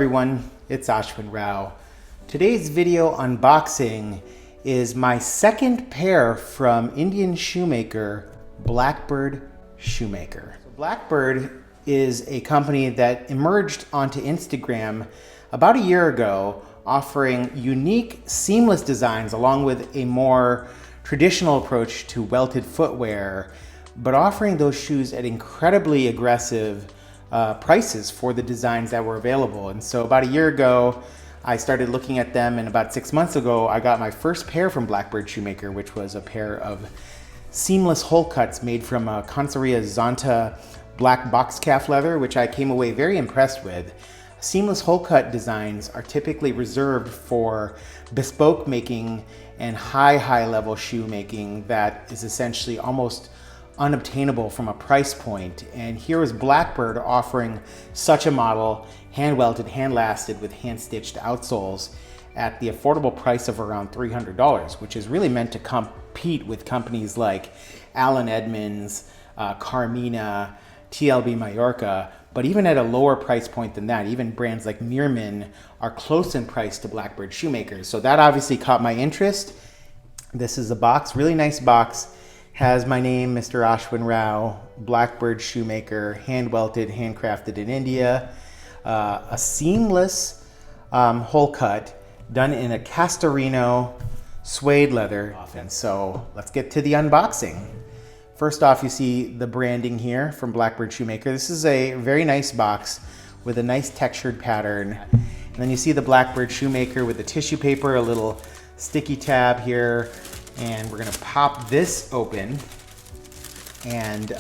everyone, it's Ashwin Rao. Today's video unboxing is my second pair from Indian shoemaker Blackbird Shoemaker. Blackbird is a company that emerged onto Instagram about a year ago, offering unique seamless designs along with a more traditional approach to welted footwear, but offering those shoes at incredibly aggressive prices for the designs that were available. And so about a year ago, I started looking at them, and about 6 months ago, I got my first pair from Blackbird Shoemaker, which was a pair of seamless Wholecuts made from Conceria Zonta black box calf leather, which I came away very impressed with. Seamless Wholecut designs are typically reserved for bespoke making and high level shoemaking that is essentially almost unobtainable from a price point. And here is Blackbird offering such a model, hand welted, hand lasted with hand stitched outsoles at the affordable price of around $300, which is really meant to compete with companies like Allen Edmonds, Carmina, TLB Mallorca. But even at a lower price point than that, even brands like Meerman are close in price to Blackbird Shoemakers. So that obviously caught my interest. This is a box, really nice box. Has my name, Mr. Ashwin Rao, Blackbird Shoemaker, hand welted, handcrafted in India. A seamless Wholecut done in a Castorino suede leather. And so let's get to the unboxing. First off, you see the branding here from Blackbird Shoemaker. This is a very nice box with a nice textured pattern. And then you see the Blackbird Shoemaker with the tissue paper, a little sticky tab here. And we're gonna pop this open, and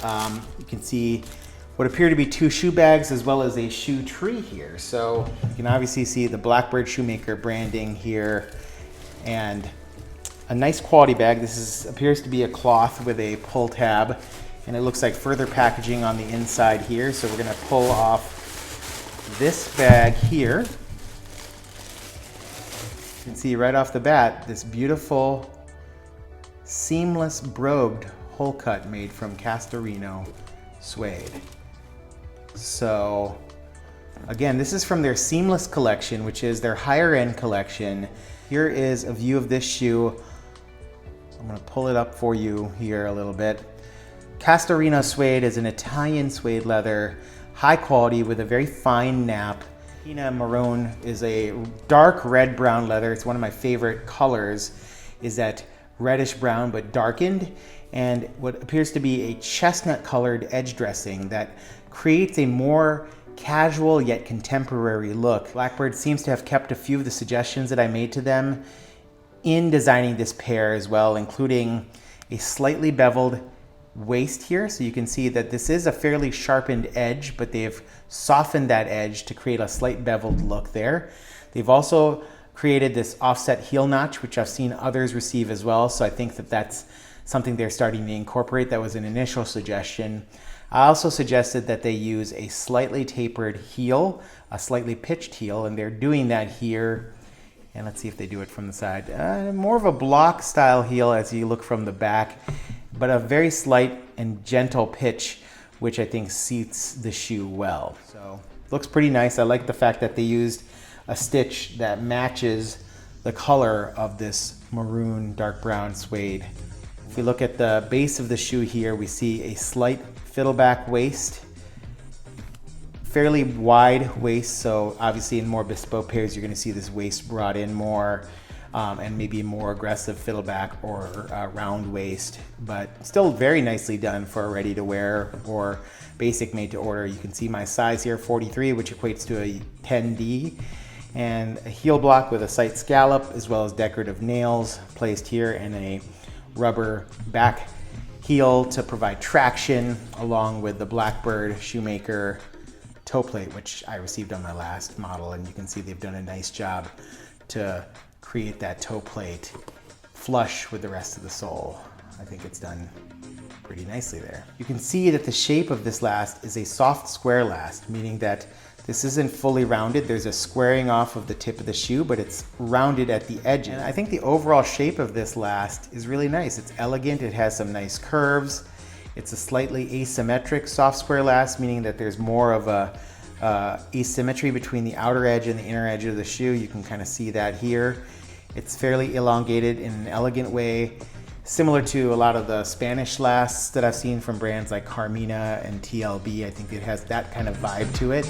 you can see what appear to be two shoe bags as well as a shoe tree here. So you can obviously see the Blackbird Shoemaker branding here, and a nice quality bag. This appears to be a cloth with a pull tab, and it looks like further packaging on the inside here. So we're gonna pull off this bag here. You can see right off the bat this beautiful seamless brobed Wholecut made from Castorino suede. So again, this is from their Seamless collection, which is their higher end collection. Here is a view of this shoe. I'm gonna pull it up for you here a little bit. Castorino suede is an Italian suede leather, high quality with a very fine nap. Pina Maroon is a dark red brown leather. It's one of my favorite colors, is that reddish brown but darkened, and what appears to be a chestnut colored edge dressing that creates a more casual yet contemporary look. Blackbird seems to have kept a few of the suggestions that I made to them in designing this pair as well, including a slightly beveled waist here. So you can see that this is a fairly sharpened edge, but they've softened that edge to create a slight beveled look there. They've also created this offset heel notch, which I've seen others receive as well. So I think that that's something they're starting to incorporate. That was an initial suggestion. I also suggested that they use a slightly tapered heel, a slightly pitched heel, and they're doing that here. And let's see if they do it from the side. More of a block style heel as you look from the back, but a very slight and gentle pitch, which I think suits the shoe well. So looks pretty nice. I like the fact that they used a stitch that matches the color of this maroon dark brown suede. If we look at the base of the shoe here, we see a slight fiddleback waist, fairly wide waist. So obviously in more bespoke pairs, you're gonna see this waist brought in more, and maybe a more aggressive fiddleback or round waist, but still very nicely done for a ready to wear or basic made to order. You can see my size here, 43, which equates to a 10D. And a heel block with a sight scallop, as well as decorative nails placed here, and a rubber back heel to provide traction, along with the Blackbird Shoemaker toe plate, which I received on my last model. And you can see they've done a nice job to create that toe plate flush with the rest of the sole. I think it's done pretty nicely there. You can see that the shape of this last is a soft square last, meaning that this isn't fully rounded. There's a squaring off of the tip of the shoe, but it's rounded at the edges. And I think the overall shape of this last is really nice. It's elegant, it has some nice curves. It's a slightly asymmetric soft square last, meaning that there's more of a asymmetry between the outer edge and the inner edge of the shoe. You can kind of see that here. It's fairly elongated in an elegant way, similar to a lot of the Spanish lasts that I've seen from brands like Carmina and TLB. I think it has that kind of vibe to it.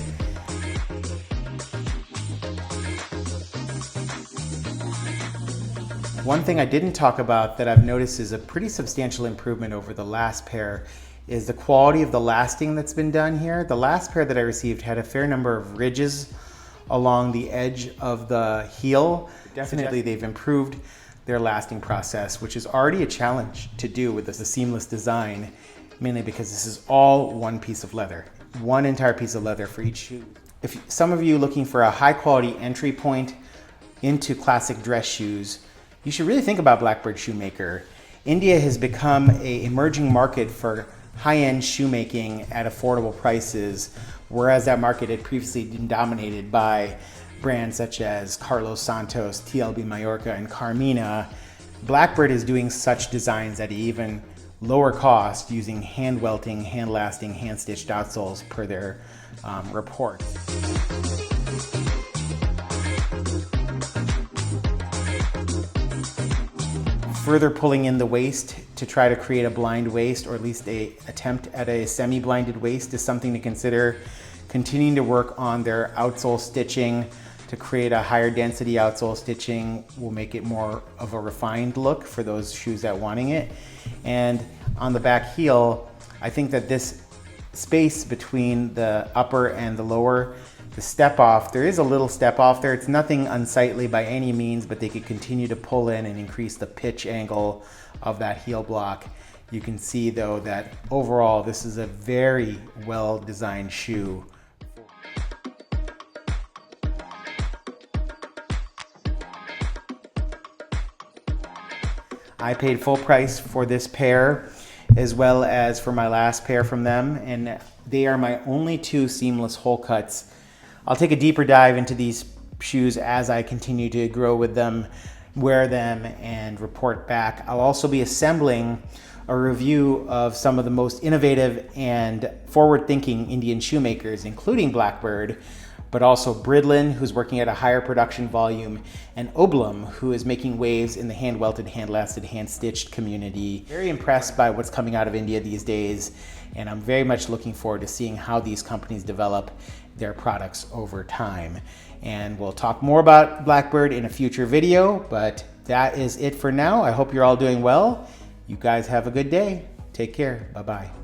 One thing I didn't talk about that I've noticed is a pretty substantial improvement over the last pair is the quality of the lasting that's been done here. The last pair that I received had a fair number of ridges along the edge of the heel. Definitely they've improved their lasting process, which is already a challenge to do with the seamless design, mainly because this is all one piece of leather, one entire piece of leather for each shoe. If some of you looking for a high quality entry point into classic dress shoes, you should really think about Blackbird Shoemaker. India has become an emerging market for high-end shoemaking at affordable prices, whereas that market had previously been dominated by brands such as Carlos Santos, TLB Mallorca, and Carmina. Blackbird is doing such designs at an even lower cost using hand welting, hand lasting, hand stitched outsoles per their report. Further pulling in the waist to try to create a blind waist, or at least an attempt at a semi-blinded waist, is something to consider. Continuing to work on their outsole stitching to create a higher density outsole stitching will make it more of a refined look for those shoes that wanting it. And on the back heel, I think that this space between the upper and the lower, the step off, there is a little step off there. It's nothing unsightly by any means, but they could continue to pull in and increase the pitch angle of that heel block. You can see though that overall this is a very well designed shoe. I paid full price for this pair as well as for my last pair from them, and they are my only two seamless hole cuts. I'll take a deeper dive into these shoes as I continue to grow with them, wear them, and report back. I'll also be assembling a review of some of the most innovative and forward-thinking Indian shoemakers, including Blackbird, but also Bridlin, who's working at a higher production volume, and Oblum, who is making waves in the hand-welted, hand-lasted, hand-stitched community. Very impressed by what's coming out of India these days, and I'm very much looking forward to seeing how these companies develop their products over time. And we'll talk more about Blackbird in a future video, but that is it for now. I hope you're all doing well. You guys have a good day. Take care. Bye-bye.